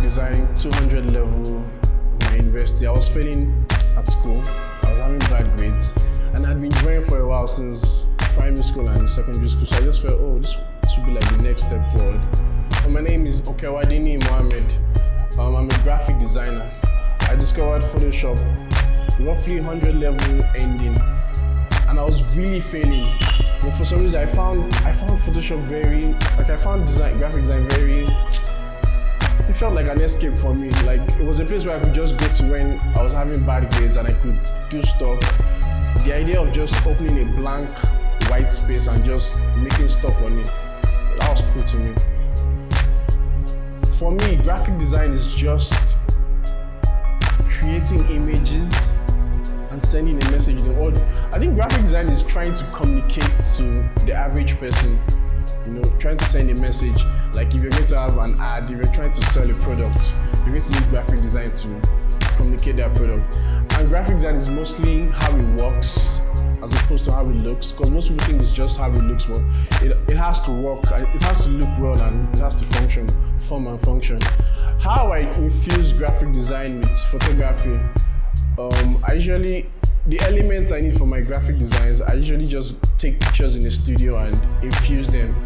design 200 level in my university. I was failing at school. I was having bad grades, and I'd been drawing for a while since primary school and secondary school. So I just felt, oh, this would be like the next step forward. My name is Okewadini Mohammed. I'm a graphic designer. I discovered Photoshop roughly 100 level ending, and I was really failing. But for some reason, I found Photoshop graphic design very. It felt like an escape for me. Like it was a place where I could just go to when I was having bad grades and I could do stuff. The idea of just opening a blank white space and just making stuff on it, that was cool to me. For me, graphic design is just creating images and sending a message. I think graphic design is trying to communicate to the average person, trying to send a message. Like if you're going to have an ad, if you're trying to sell a product, you're going to need graphic design to communicate that product. And graphic design is mostly how it works as opposed to how it looks, because most people think it's just how it looks, but it has to work, and it has to look well, and it has to form and function. How I infuse graphic design with photography, the elements I need for my graphic designs, I usually just take pictures in the studio and infuse them.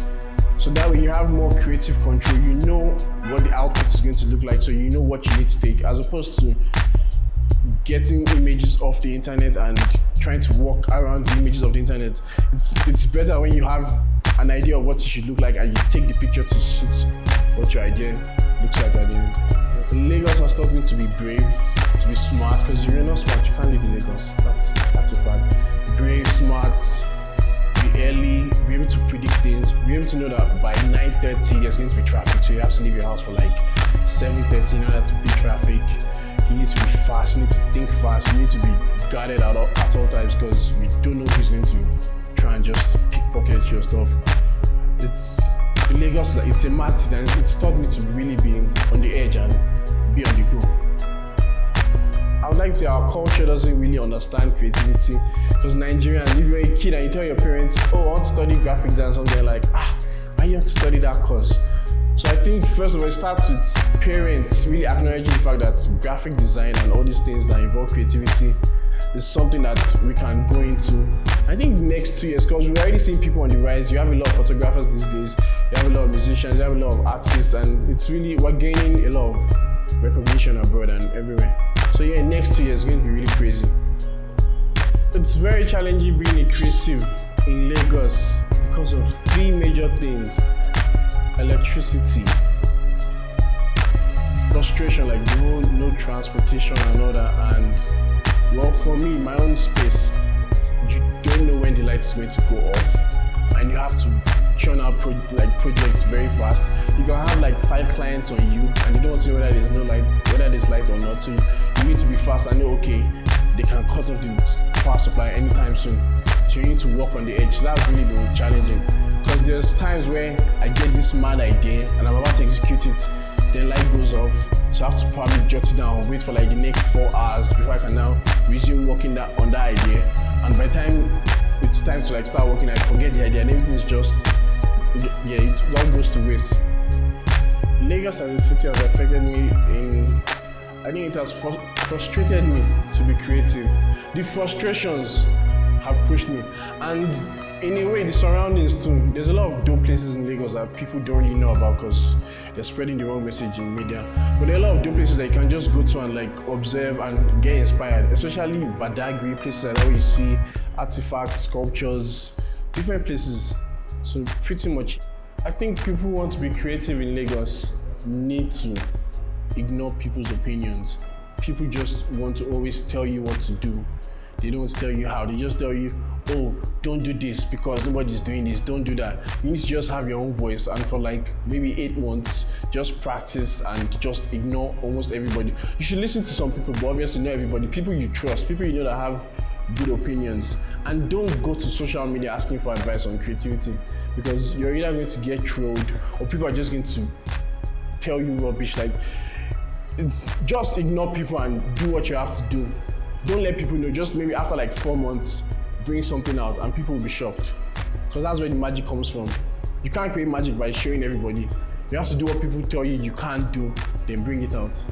So that way you have more creative control, you know what the output is going to look like, so you know what you need to take, as opposed to getting images off the internet and trying to walk around the images of the internet. It's better when you have an idea of what it should look like and you take the picture to suit what your idea looks like at the end. Lagos has taught me to be brave, to be smart, because if you're not smart, you can't live in Lagos. That's a fact. Brave, smart, be early, be able to predict things, be able to know that by 9:30 there's going to be traffic, so you have to leave your house for like 7:30 in order to beat traffic. You need to be fast, you need to think fast, you need to be guarded at all times, because you don't know who's going to try and just pickpocket your stuff. In Lagos, it's a mad city, and it's taught me to really be on the edge and be on the go. I would like to say our culture doesn't really understand creativity, because Nigerians, if you're a kid and you tell your parents, oh, I want to study graphic design, so they're like, why you want to study that course? So I think first of all, it starts with parents really acknowledging the fact that graphic design and all these things that involve creativity is something that we can go into. I think the next 2 years, because we're already seeing people on the rise. You have a lot of photographers these days, you have a lot of musicians, you have a lot of artists, and we're gaining a lot of recognition abroad and everywhere. So yeah, next 2 years is going to be really crazy. It's very challenging being a creative in Lagos because of 3 major things: electricity, frustration, like no transportation and all that, and well, for me, my own space, you don't know when the light is going to go off, and you have to churn out projects very fast. You can have like 5 clients on you, and you don't want to know whether there's no light, whether there's light or not. So you need to be fast and know, okay, they can cut off the power supply anytime soon. So you need to work on the edge. So that's really been challenging, because there's times where I get this mad idea and I'm about to execute it, then light goes off, so I have to probably jot it down, wait for like the next 4 hours before I can now resume working on that idea. And by the time it's time to like start working, I forget the idea, and everything's just, it all goes to waste. Lagos as a city has affected me I think it has frustrated me to be creative. The frustrations have pushed me, and in a way, the surroundings too. There's a lot of dope places in Lagos that people don't really know about because they're spreading the wrong message in media. But there are a lot of dope places that you can just go to and like observe and get inspired, especially Badagry, places like that where you see artifacts, sculptures, different places. So pretty much, I think people who want to be creative in Lagos need to ignore people's opinions. People just want to always tell you what to do. They don't tell you how, they just tell you, oh, don't do this because nobody's doing this, don't do that. You need to just have your own voice, and for like maybe 8 months, just practice and just ignore almost everybody. You should listen to some people, but obviously not everybody. People you trust, people you know that have good opinions. And don't go to social media asking for advice on creativity, because you're either going to get trolled or people are just going to tell you rubbish. Like, it's just ignore people and do what you have to do. Don't let people know. Just maybe after like 4 months, bring something out and people will be shocked, because that's where the magic comes from. You can't create magic by showing everybody. You You have to do what people tell you you can't do, then bring it out.